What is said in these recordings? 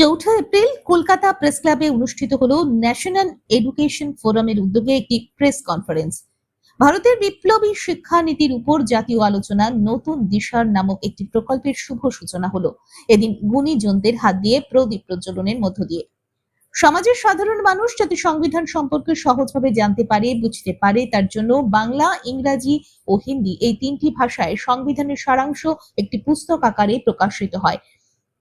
চৌঠা April Kolkata press ক্লাবে অনুষ্ঠিত হলো ন্যাশনাল এডুকেশন ফোরামের উদ্যোগে একটি প্রেস কনফারেন্স। ভারতের বিপ্লবী শিক্ষা নীতির উপর জাতীয় আলোচনা নতুন দিশার নামক একটি প্রকল্পের শুভ সূচনা হলো এদিন গুণীজনদের হাত দিয়ে প্রদীপ প্রজ্বলনের মধ্য দিয়ে। সমাজের সাধারণ মানুষ যাতে সংবিধান সম্পর্কে সহজভাবে জানতে পারে, বুঝতে পারে, তার জন্য বাংলা, ইংরাজি ও হিন্দি এই তিনটি ভাষায় সংবিধানের সারাংশ একটি পুস্তক আকারে প্রকাশিত হয়।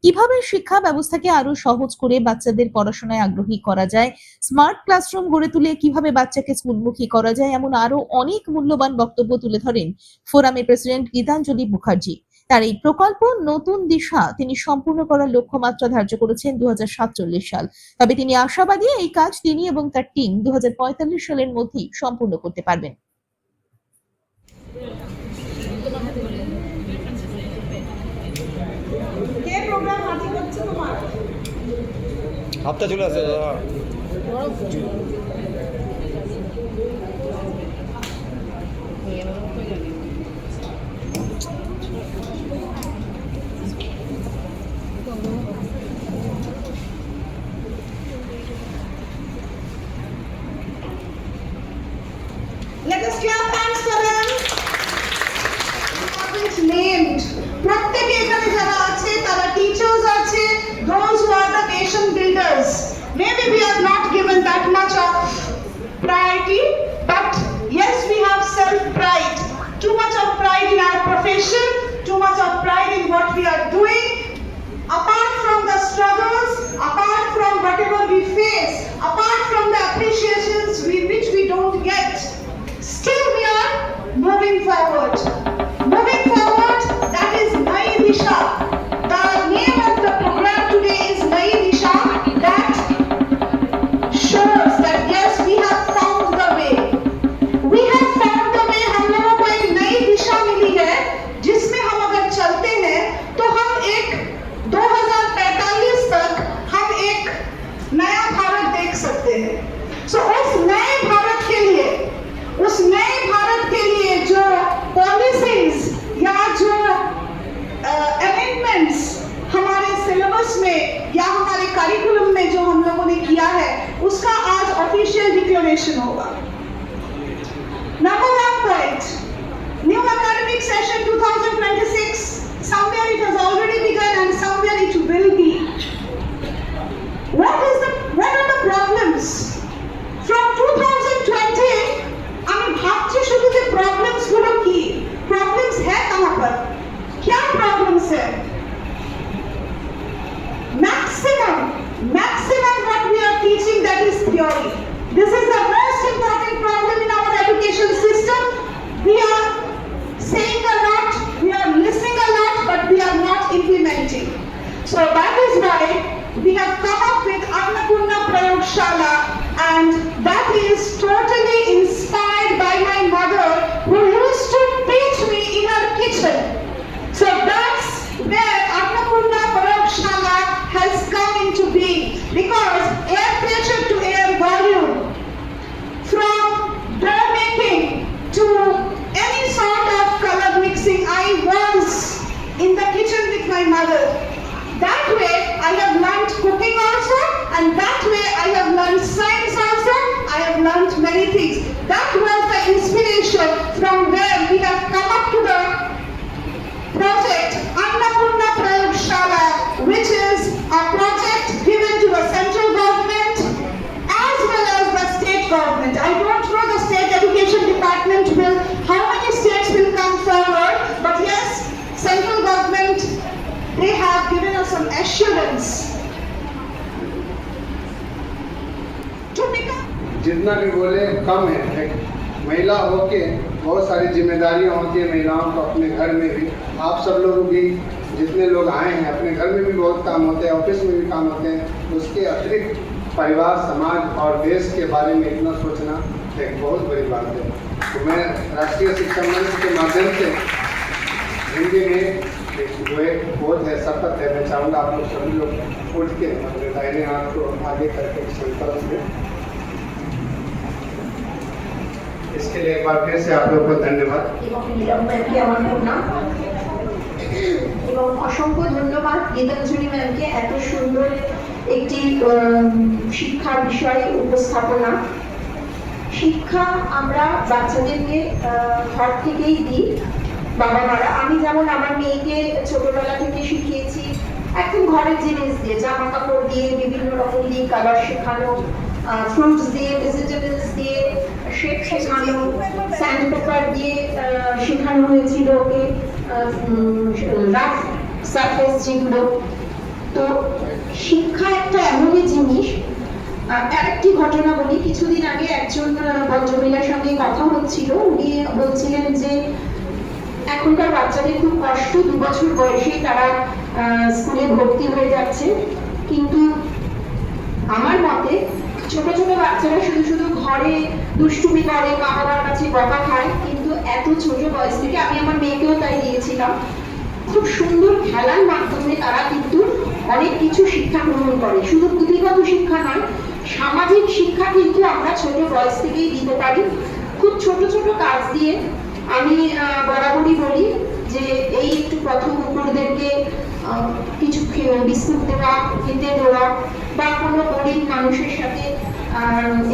কিভাবে শিক্ষা ব্যবস্থাকে আরো সহজ করে বাচ্চাদের পড়াশোনায় আগ্রহী করা যায়, স্মার্ট ক্লাসরুম গড়ে তুলে কিভাবে বাচ্চাকে স্কুলমুখী করা যায়, এমন আরো অনেক মূল্যবান বক্তব্য তুলে ধরেন ফোরামের প্রেসিডেন্ট গীতাঞ্জলি মুখার্জি। তার এই প্রকল্প নতুন দিশা তিনি সম্পূর্ণ করার লক্ষ্যমাত্রা ধার্য করেছেন 2047 সাল। তবে তিনি আশাবাদী এই কাজ তিনি এবং তার টিম 2045 সালের মধ্যেই সম্পূর্ণ করতে পারবেন। হাতটা চলে আসে দাদা। Let us clap hands for them. Named. প্রত্যেকে এখানে যারা আছে তারা টিচার্স আছে, those who are the nation builders. Maybe we are not given that much of priority, but yes, we have self-pride. Too much of pride in our profession, too much of pride in what we are doing. Apart from the struggles, apart from whatever we face, apart from the appreciations which we don't get, still we are moving forward. Moving forward, that is Nai Disha. The name of the program today is Nai Disha. That shows that yes, we have found the way. We have found the way. हम लोगों को एक नई दिशा मिली है जिसमें हम अगर चलते हैं तो हम एक 2045 तक हम एक नया भारत देख सकते हैं। So उस नए भारत के लिए जो पॉलिसीज या जो अमेंडमेंट्स हमारे सिलेबस में या हमारे करिकुलम में जो हम लोगों ने किया है उसका आज ऑफिशियल डिक्लेरेशन होगा। Number 1 point, new academic session 2026, somewhere it has already begun and somewhere it will be. What are the problems? From 2020 আমি ভাবছি শুধু যে প্রবলেমস গুলো কি, প্রবলেমস है कहां पर, क्या प्रॉब्लम्स है? maximum what we are teaching, that is theory. This is the most important problem in our education system. We are saying a lot, we are listening a lot, but we are not implementing. So that is why we have come up with Annapurna Prayogshala, and that is totally inspired by my mother who used to teach me in her kitchen. So that's where Annapurna Prayogshala has come into being, because air pressure to air volume, from dough making to any sort of color mixing, I was in the kitchen with my mother. That way I have learned cooking also, and that way I have learned science also. I have learned many things. That was the inspiration from where we have come up to the project Annapurna Prayogshala, which is a project given to the central government as well as the state government. I don't know the state education department will, how many states will come forward, but yes, central government, they have given us some assurance to become. जितना भी बोले कम है। एक महिला होके बहुत सारी जिम्मेदारियां होती है महिलाओं को अपने घर में भी। आप सब लोग भी जितने लोग आए हैं अपने घर में भी बहुत काम होते हैं, ऑफिस में भी काम होते हैं, उसके अतिरिक्त परिवार, समाज और देश के बारे में इतना सोचना एक बहुत बड़ी बात है। तो मैं राष्ट्रीय शिक्षा मंच के माध्यम से हिंदी में जो एक बोध है, शपथ है, मैं चाहूँगा आप लोग सभी लोग उठ के अपने दाहिने हाथ को आगे करके संकल्प में, इसके लिए एक बार फिर से आप लोग को धन्यवाद। এবং অসংখ্য ধন্যবাদ গীতাঞ্জলি ম্যামকে এত সুন্দর একটি শিক্ষার বিষয়ে উপস্থাপনা। শিক্ষা আমরা বাচ্চাদেরকে ঘর থেকেই দিই, বাবা মারা। আমি যেমন আমার মেয়েকে ছোটবেলা থেকে শিখিয়েছি একদম ঘরের জিনিস দিয়ে, জামা কাপড় দিয়ে, বিভিন্ন রকম দিয়ে কালার শেখানো, ফ্রুটস দিয়ে, ভেজিটেবলস দিয়ে শেপ শেখানো, স্যান্ডপেপার দিয়ে শেখানো হয়েছিল ওকে, রাফ সারফেস যেগুলো। তো শিক্ষা একটা এমনই জিনিস। আরেকটি ঘটনা বলি, কিছুদিন আগে একজন ভদ্রমহিলার সঙ্গে কথা হচ্ছিল, উনি বলছিলেন যে এখনকার বাচ্চাদের খুব কষ্ট, 2 বছর বয়সে তারা স্কুলে ভর্তি হয়ে যাচ্ছে। কিন্তু আমার মতে ছোট ছোট বাচ্চারা শুধু শুধু ঘরে দুষ্টুমি করে, মা বাবার কাছে বকা খায়, কিন্তু এত ছোট বয়স থেকে, আমি আমার মেয়েকেও তাই দিয়েছিলাম, খুব সুন্দর খেলার মাধ্যমে তারা কিন্তু অনেক কিছু শিক্ষা গ্রহণ করে। শুধু পুঁথিগত শিক্ষা নয়, সামাজিক শিক্ষা কিন্তু আমরা ছোট বয়স থেকেই দিতে পারি, খুব ছোট ছোট কাজ দিয়ে। আমি বরাবরই বলি যে এই একটু প্রথম উপরদেরকে কিছু বিস্কুট দেওয়া, খেতে দেওয়া, বা কোনো গরিব মানুষের সাথে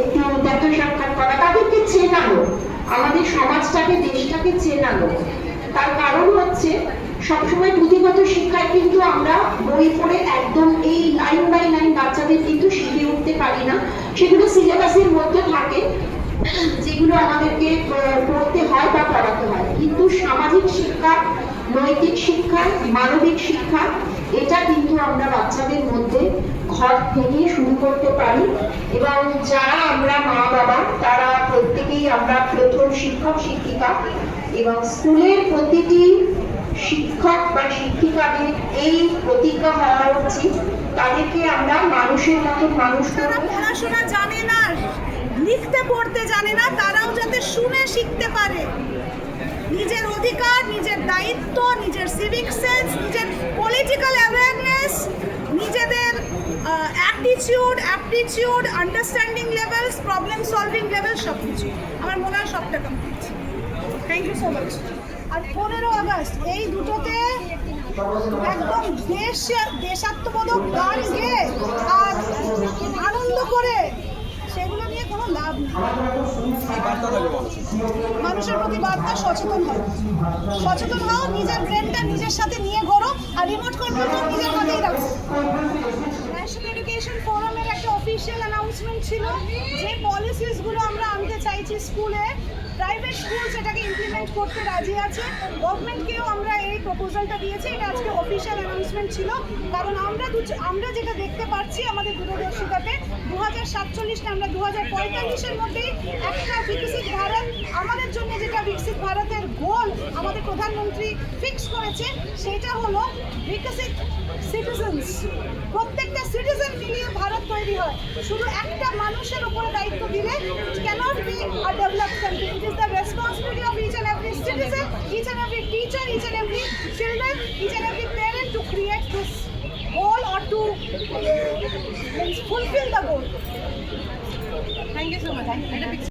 একটু দেখা সাক্ষাৎ করা, তাদেরকে চেনানো, আমাদের সমাজটাকে, দেশটাকে চেনানো। তার কারণ হচ্ছে সবসময় পুঁথিগত শিক্ষায় কিন্তু আমরা বই পড়ে একদম এই লাইন বাই লাইন বাচ্চাদের কিন্তু শিখে উঠতে পারি না। সেগুলো সিলেবাসের মধ্যে থাকে, যেগুলো আমাদেরকে পড়তে হয় বা পড়াতে হয়। কিন্তু সামাজিক শিক্ষা, নৈতিক শিক্ষা, মানবিক শিক্ষা, এটা কিন্তু আমরা বাচ্চাদের মধ্যে ঘর থেকে শুরু করতে পারি। এবং যারা আমরা মা বাবা, তারা প্রত্যেকেই আমরা প্রথম শিক্ষক শিক্ষিকা, এবং স্কুলের প্রতিটি শিক্ষক বা শিক্ষিকাদের এই প্রতিজ্ঞা হওয়া উচিত, তাদেরকে আমরা মানুষের মতো মানুষ করব। পড়াশোনা জানে না, লিখতে পড়তে জানে না, তারাও যাতে শুনে শিখতে পারে। নিজের অধিকার, নিজের দায়িত্ব, নিজের সিভিক সেন্স, নিজের পলিটিক্যাল অ্যাওয়ারনেস, নিজেদের aptitude, understanding levels, problem solving level, সব কিছু আমার মনে হয় সবটা complete. Thank you so much. আর 15 আগস্ট এই দুটোতে একদম দেশাত্মবোধক গান গেয়ে আর আনন্দ করে, সেগুলো নিয়ে কোনো লাভ নেই। মানুষের প্রতি বার্তা, সচেতন হও, নিজের ব্রেনটা নিজের সাথে নিয়ে ঘোরো, আর রিমোট কন্ট্রোলটা নিজের হাতেই রাখো। ন্যাশনাল এডুকেশন ফোরামের একটা অফিসিয়াল অ্যানাউন্সমেন্ট ছিল যে পলিসিসগুলো আমরা আনতে চাইছি স্কুলে, প্রাইভেট স্কুল সেটাকে ইমপ্লিমেন্ট করতে রাজি আছে। গভর্নমেন্টকেও আমরা এই প্রপোজালটা দিয়েছি, এটা আজকে অফিসিয়াল অ্যানাউন্সমেন্ট ছিল। কারণ আমরা যেটা দেখতে পাচ্ছি আমাদের দূরদর্শিতাতে 2047 না, আমরা 2045-এর মধ্যেই একটা বিকশিত ভারত, আমাদের জন্য যেটা বিকশিত ভারতের গোল আমাদের প্রধানমন্ত্রী ফিক্স করেছে, সেটা হলো বিকশিত সিটিজেন্স। প্রত্যেকটা সিটিজেন মিলিয়ে ভারত তৈরি হয়। শুধু একটা মানুষের উপরে দায়িত্ব দিলে cannot be a developed country. It is the responsibility of each and every citizen, each and every teacher, each and every children, each and every parent to create this goal or to fulfill the goal. Thank you so much.